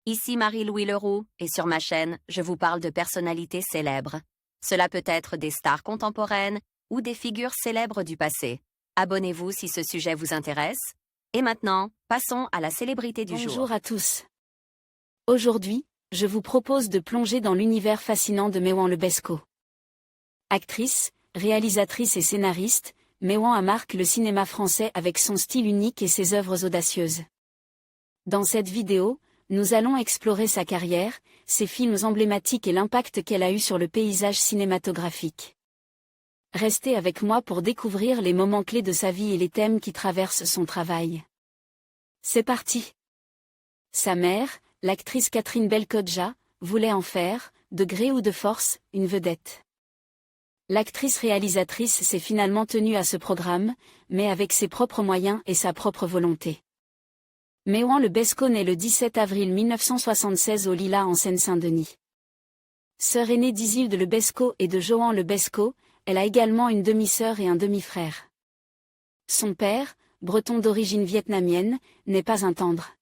Ici Marie-Louis Leroux, et sur ma chaîne, je vous parle de personnalités célèbres. Cela peut être des stars contemporaines ou des figures célèbres du passé. Abonnez-vous si ce sujet vous intéresse. Et maintenant, passons à la célébrité du jour. Bonjour à tous. Aujourd'hui, je vous propose de plonger dans l'univers fascinant de Maïwenn Lebesco. Actrice, réalisatrice et scénariste, Maïwenn a marqué le cinéma français avec son style unique et ses œuvres audacieuses. Dans cette vidéo, nous allons explorer sa carrière, ses films emblématiques et l'impact qu'elle a eu sur le paysage cinématographique. Restez avec moi pour découvrir les moments clés de sa vie et les thèmes qui traversent son travail. C'est parti! Sa mère, l'actrice Catherine Belkhodja, voulait en faire, de gré ou de force, une vedette. L'actrice-réalisatrice s'est finalement tenue à ce programme, mais avec ses propres moyens et sa propre volonté. Maïwenn Lebesco naît le 17 avril 1976 au Lilas en Seine-Saint-Denis. Sœur aînée d'Isilde Lebesco et de Johan Lebesco, elle a également une demi-sœur et un demi-frère. Son père, breton d'origine vietnamienne, n'est pas un tendre.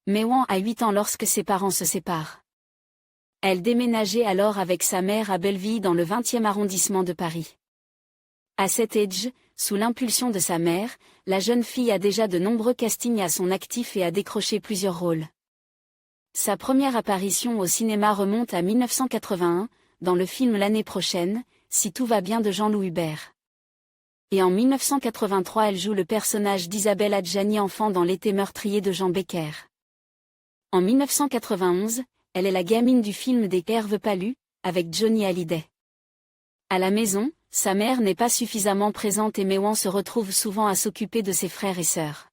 Maïwenn a 8 ans lorsque ses parents se séparent. Elle déménageait alors avec sa mère à Belleville dans le 20e arrondissement de Paris. À cet âge, sous l'impulsion de sa mère, la jeune fille a déjà de nombreux castings à son actif et a décroché plusieurs rôles. Sa première apparition au cinéma remonte à 1981, dans le film L'année prochaine, Si tout va bien de Jean-Louis Hubert. Et en 1983 elle joue le personnage d'Isabelle Adjani enfant dans L'été meurtrier de Jean Becker. En 1991, elle est la gamine du film des Herve Palu, avec Johnny Hallyday. À la maison, sa mère n'est pas suffisamment présente et Maïwenn se retrouve souvent à s'occuper de ses frères et sœurs.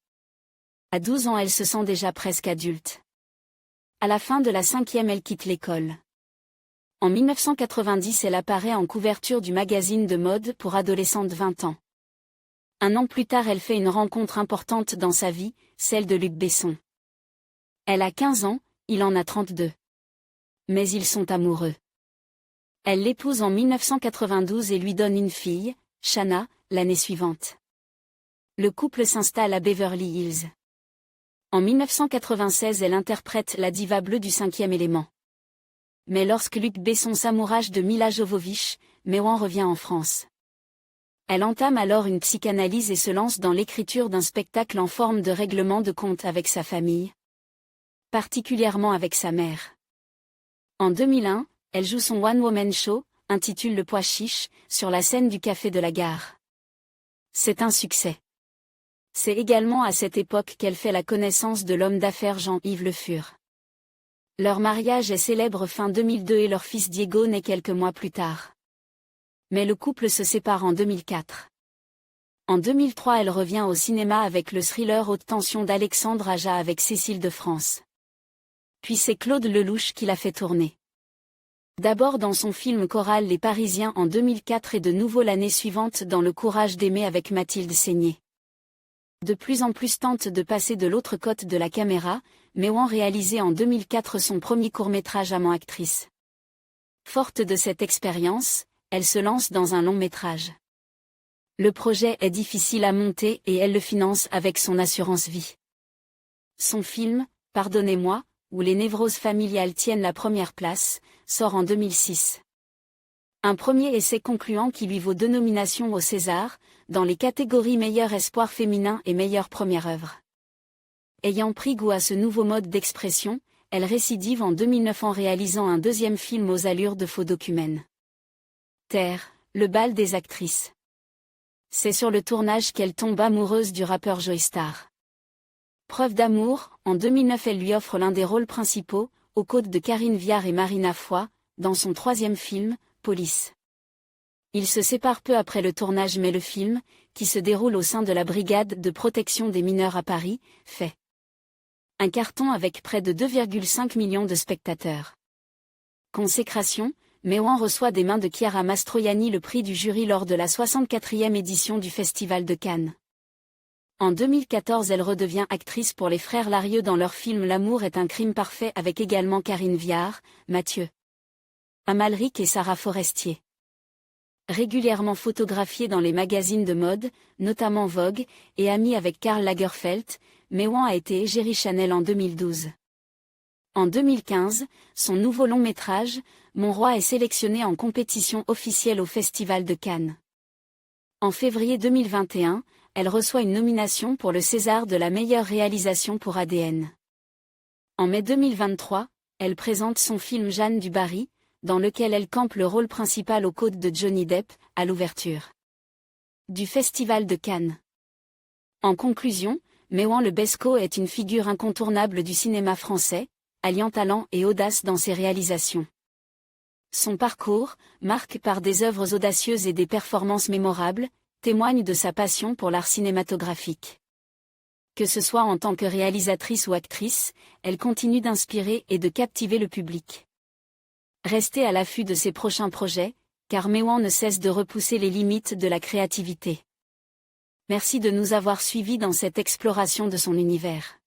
À 12 ans elle se sent déjà presque adulte. À la fin de la 5e elle quitte l'école. En 1990 elle apparaît en couverture du magazine de mode pour adolescentes de 20 ans. Un an plus tard elle fait une rencontre importante dans sa vie, celle de Luc Besson. Elle a 15 ans, il en a 32. Mais ils sont amoureux. Elle l'épouse en 1992 et lui donne une fille, Shanna, l'année suivante. Le couple s'installe à Beverly Hills. En 1996 elle interprète la diva bleue du 5e élément. Mais lorsque Luc Besson s'amourache de Milla Jovovich, Maïwenn revient en France. Elle entame alors une psychanalyse et se lance dans l'écriture d'un spectacle en forme de règlement de compte avec sa famille. Particulièrement avec sa mère. En 2001, elle joue son one-woman show, intitulé Le Pois Chiche, sur la scène du Café de la Gare. C'est un succès. C'est également à cette époque qu'elle fait la connaissance de l'homme d'affaires Jean-Yves Le Fur. Leur mariage est célèbre fin 2002 et leur fils Diego naît quelques mois plus tard. Mais le couple se sépare en 2004. En 2003 elle revient au cinéma avec le thriller Haute tension d'Alexandre Aja avec Cécile de France. Puis c'est Claude Lelouch qui l'a fait tourner. D'abord dans son film choral Les Parisiens en 2004 et de nouveau l'année suivante dans Le courage d'aimer avec Mathilde Seigné. De plus en plus tente de passer de l'autre côté de la caméra, Maïwenn réalisait en 2004 son premier court-métrage amant actrice. Forte de cette expérience, elle se lance dans un long-métrage. Le projet est difficile à monter et elle le finance avec son assurance vie. Son film, Pardonnez-moi, où les névroses familiales tiennent la première place, sort en 2006. Un premier essai concluant qui lui vaut 2 nominations au César, dans les catégories meilleur espoir féminin et meilleure première œuvre. Ayant pris goût à ce nouveau mode d'expression, elle récidive en 2009 en réalisant un deuxième film aux allures de faux documents. Terre, le bal des actrices. C'est sur le tournage qu'elle tombe amoureuse du rappeur Joey Starr. Preuve d'amour, en 2009 elle lui offre l'un des rôles principaux, aux côtés de Karine Viard et Marina Foy, dans son 3e film, Police. Ils se séparent peu après le tournage mais le film, qui se déroule au sein de la brigade de protection des mineurs à Paris, fait un carton avec près de 2,5 millions de spectateurs. Consécration, Maïwenn reçoit des mains de Chiara Mastroianni le prix du jury lors de la 64e édition du Festival de Cannes. En 2014 elle redevient actrice pour les frères Larieux dans leur film L'amour est un crime parfait avec également Karine Viard, Mathieu Amalric et Sarah Forestier. Régulièrement photographiée dans les magazines de mode, notamment Vogue, et amie avec Karl Lagerfeld, Maïwenn a été égérie Chanel en 2012. En 2015, son nouveau long-métrage, Mon roi est sélectionné en compétition officielle au Festival de Cannes. En février 2021, elle reçoit une nomination pour le César de la meilleure réalisation pour ADN. En mai 2023, elle présente son film Jeanne du Barry, dans lequel elle campe le rôle principal aux côtés de Johnny Depp, à l'ouverture du Festival de Cannes. En conclusion, Maïwenn Le Besco est une figure incontournable du cinéma français, alliant talent et audace dans ses réalisations. Son parcours, marqué par des œuvres audacieuses et des performances mémorables, témoigne de sa passion pour l'art cinématographique. Que ce soit en tant que réalisatrice ou actrice, elle continue d'inspirer et de captiver le public. Restez à l'affût de ses prochains projets, car Maïwenn ne cesse de repousser les limites de la créativité. Merci de nous avoir suivis dans cette exploration de son univers.